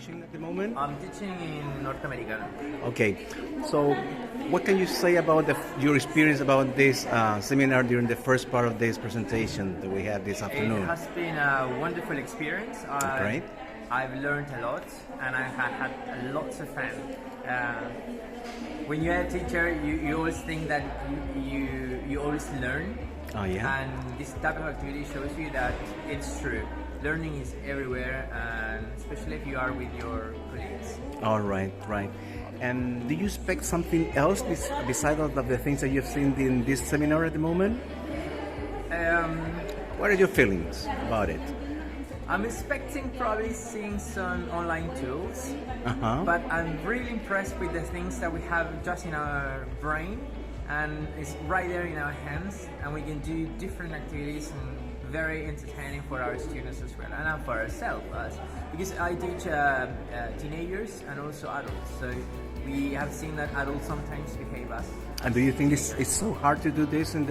teaching at the moment? I'm teaching in North America. Okay, so what can you say about your experience about this seminar during the first part of this presentation that we had this afternoon? It has been a wonderful experience. Great. I've learned a lot and I have had lots of fun. When you're a teacher, you always think that you always learn. Oh, yeah. And this type of activity shows you that it's true. Learning is everywhere, and especially if you are with your colleagues. All right, right. And do you expect something else besides of the things that you've seen in this seminar at the moment? What are your feelings about it? I'm expecting probably seeing some online tools, but I'm really impressed with the things that we have just in our brain, and it's right there in our hands, and we can do different activities and very entertaining for our students as well, and for ourselves, because I teach teenagers and also adults, so we have seen that adults sometimes behave as. And do you think it's so hard to do this in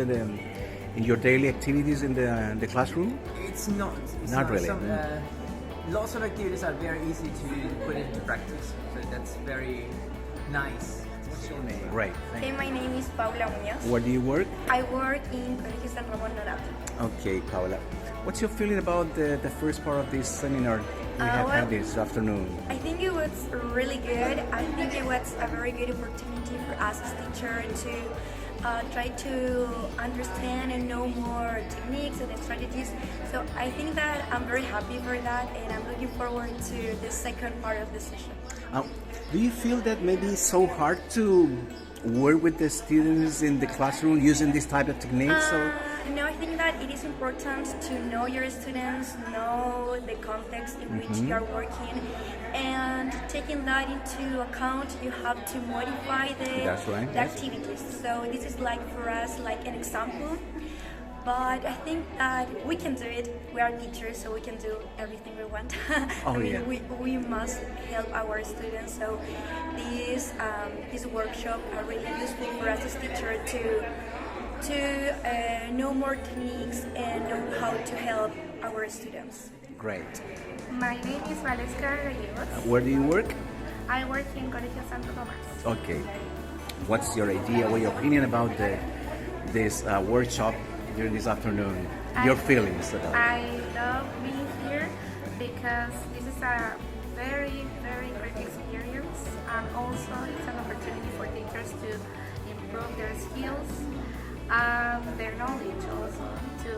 your daily activities in the classroom? It's not. Not really. Lots of activities are very easy to put into practice, so that's very nice. What's your name? Great. Hey, my name is Paulina Bravo. Where do you work? I work in Colegio San Ramón Norato. Okay, Paula. What's your feeling about the first part of this seminar we have had this afternoon? I think it was really good. I think it was a very good opportunity for us as teachers to try to understand and know more techniques and strategies. So I think that I'm very happy for that, and I'm looking forward to the second part of the session. Do you feel that maybe it's so hard to work with the students in the classroom using this type of techniques? No, I think that it is important to know your students, know the context in which you are working, and taking that into account, you have to modify the activities. So this is like for us like an example, but I think that we can do it. We are teachers, so we can do everything we want. We must help our students. So this workshop are really useful for us as teachers to know more techniques and know how to help our students. Great. My name is Valeska Gallegos. Where do you work? I work in Colegio Santo Tomás. Okay. What's your idea or your opinion about this workshop during this afternoon? Your feelings about it? I love being here because this is a very, very great experience, and also it's an opportunity for teachers to improve their skills, their knowledge also, to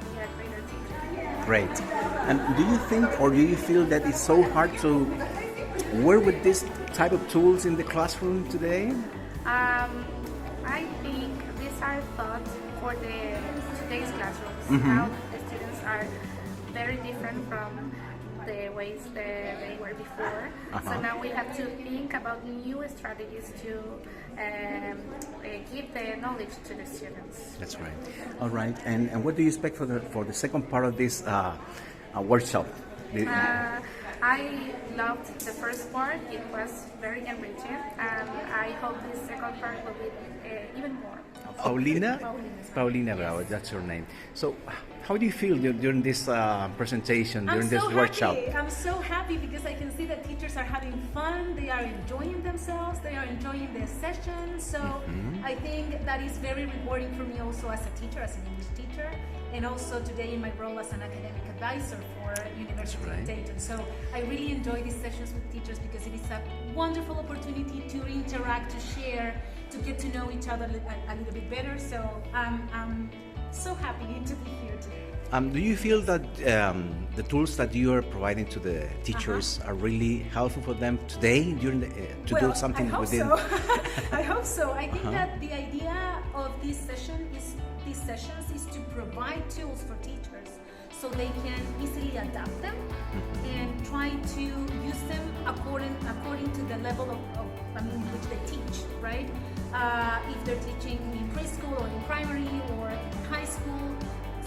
be a greater teacher. Great. And do you think or do you feel that it's so hard to work with this type of tools in the classroom today? I think these are thought for today's classrooms. Now the students are very different from the ways that they were before. So now we have to think about new strategies to give the knowledge to the students. That's right. All right. And what do you expect for the second part of this workshop? I loved the first part. It was very enriching, and I hope the second part will be even more. Paulina? Paulina Bravo, that's your name. So, how do you feel during this presentation, during this workshop? I'm so happy because I can see that teachers are having fun, they are enjoying themselves, they are enjoying the session. So I think that is very rewarding for me also as a teacher, as an English teacher, and also today in my role as an academic advisor for University of Dayton. So I really enjoy these sessions with teachers because it is a wonderful opportunity to interact, to share, to get to know each other a little bit better. So I'm so happy to be here today. Do you feel that the tools that you are providing to the teachers are really helpful for them today during do something within? So. I hope so. I think that the idea of these sessions is to provide tools for teachers so they can easily adapt them and try to use them according to the level of which they teach, right? If they're teaching in preschool or in primary or in high school.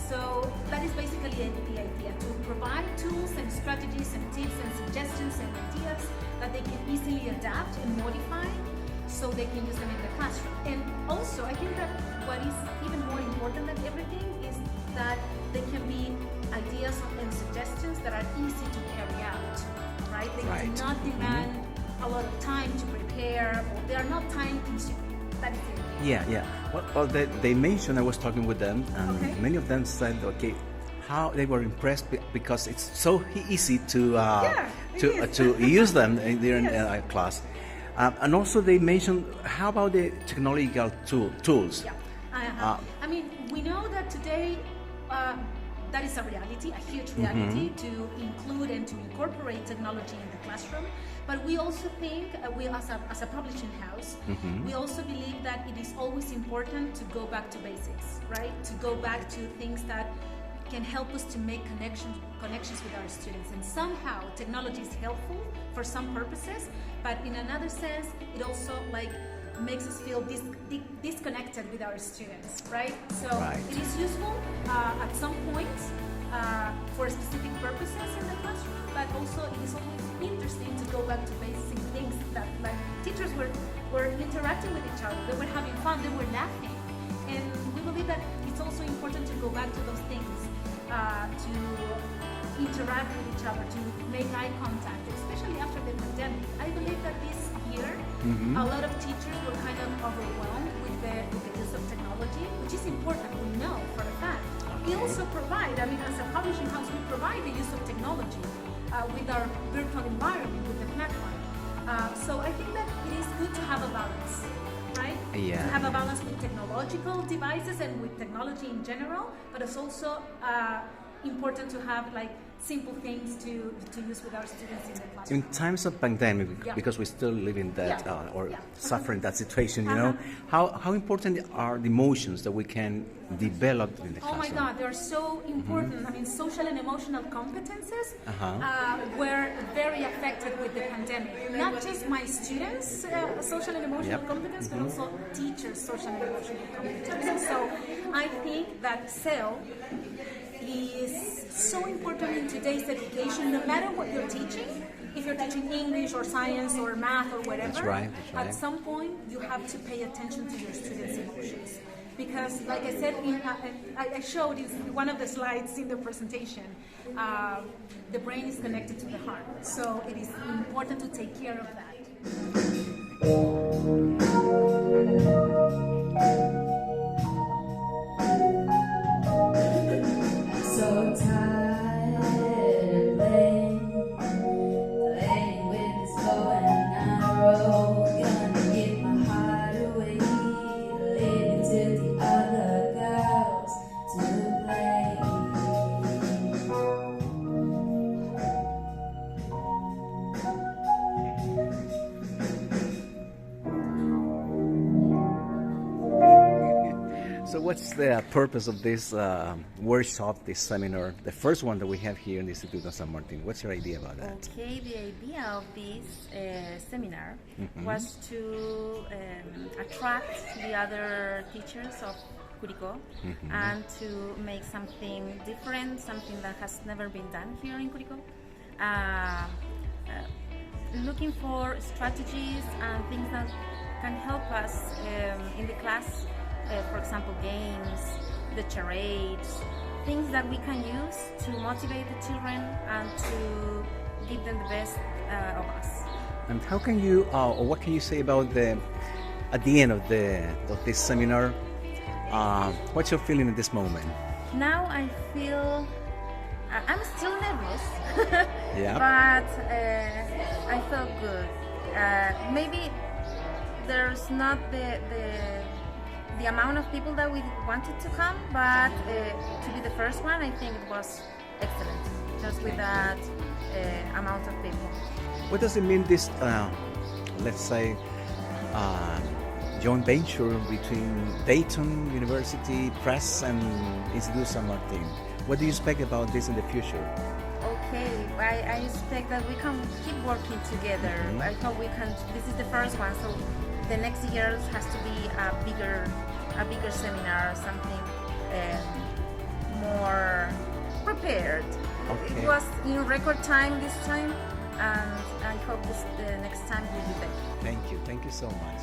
So that is basically the idea, to provide tools and strategies and tips and suggestions and ideas that they can easily adapt and modify so they can use them in the classroom. And also, I think that what is even more important than everything is that they can be ideas and suggestions that are easy to carry out, right? They They do not demand a lot of time to prepare, or they are not time consuming. That is it. Yeah. Well, they mentioned, I was talking with them, and many of them said, okay, how they were impressed because it's so easy to use them during class. And also they mentioned, how about the technological tools? Yeah. I mean, we know that today that is a reality, a huge reality, to include and to incorporate technology in the classroom. But we also think, we as a publishing house, we also believe that it is always important to go back to basics, right? To go back to things that can help us to make connections with our students. And somehow technology is helpful for some purposes, but in another sense, it also makes us feel disconnected with our students, right? So it is useful at some points for specific purposes in the classroom, but also it is always interesting to go back to basic things that teachers were interacting with each other, they were having fun, they were laughing. And we believe that it's also important to go back to those things, to interact with each other, to make eye contact, especially after the pandemic. I believe that this year, a lot of teachers were kind of overwhelmed with the use of technology, which is important, we know for a fact. We also provide, I mean, as a publishing house, we provide the use of technology with our virtual environment, with the platform. So I think that it is good to have a balance, right? Yeah. To have a balance with technological devices and with technology in general, but it's also important to have simple things to use with our students in the classroom. In times of pandemic, because we still live in that suffering that situation, you know, how important are the emotions that we can develop in the classroom? Oh my God, they are so important. I mean, social and emotional competences were very affected with the pandemic. Not just my students' social and emotional competence, but also teachers' social and emotional competence. So I think that SEL is so important in today's education, no matter what you're teaching. If you're teaching English or science or math or whatever, that's right. At some point you have to pay attention to your students' emotions. Because, like I said, I showed in one of the slides in the presentation, the brain is connected to the heart. So it is important to take care of that. So tired of playing with this bow and arrow. Gonna give my heart away, leave it to the other girls to play. So what's the purpose of this workshop, this seminar, the first one that we have here in the Instituto San Martin? What's your idea about that? Okay, the idea of this seminar was to attract the other teachers of Curicó and to make something different, something that has never been done here in Curicó. Looking for strategies and things that can help us in the class. For example, games, the charades, things that we can use to motivate the children and to give them the best of us. And how can you, or what can you say about at the end of this seminar? What's your feeling at this moment? Now I feel, I'm still nervous, yeah. But I felt good. Maybe there's not the amount of people that we wanted to come, but to be the first one, I think it was excellent, just with that amount of people. What does it mean, this, let's say, joint venture between Dayton University Press and Instituto San Martin? What do you expect about this in the future? Okay, I expect that we can keep working together. I hope we can, this is the first one, so the next year has to be a bigger seminar, something more prepared. Okay. It was in record time this time, and I hope the next time will be better. Thank you so much.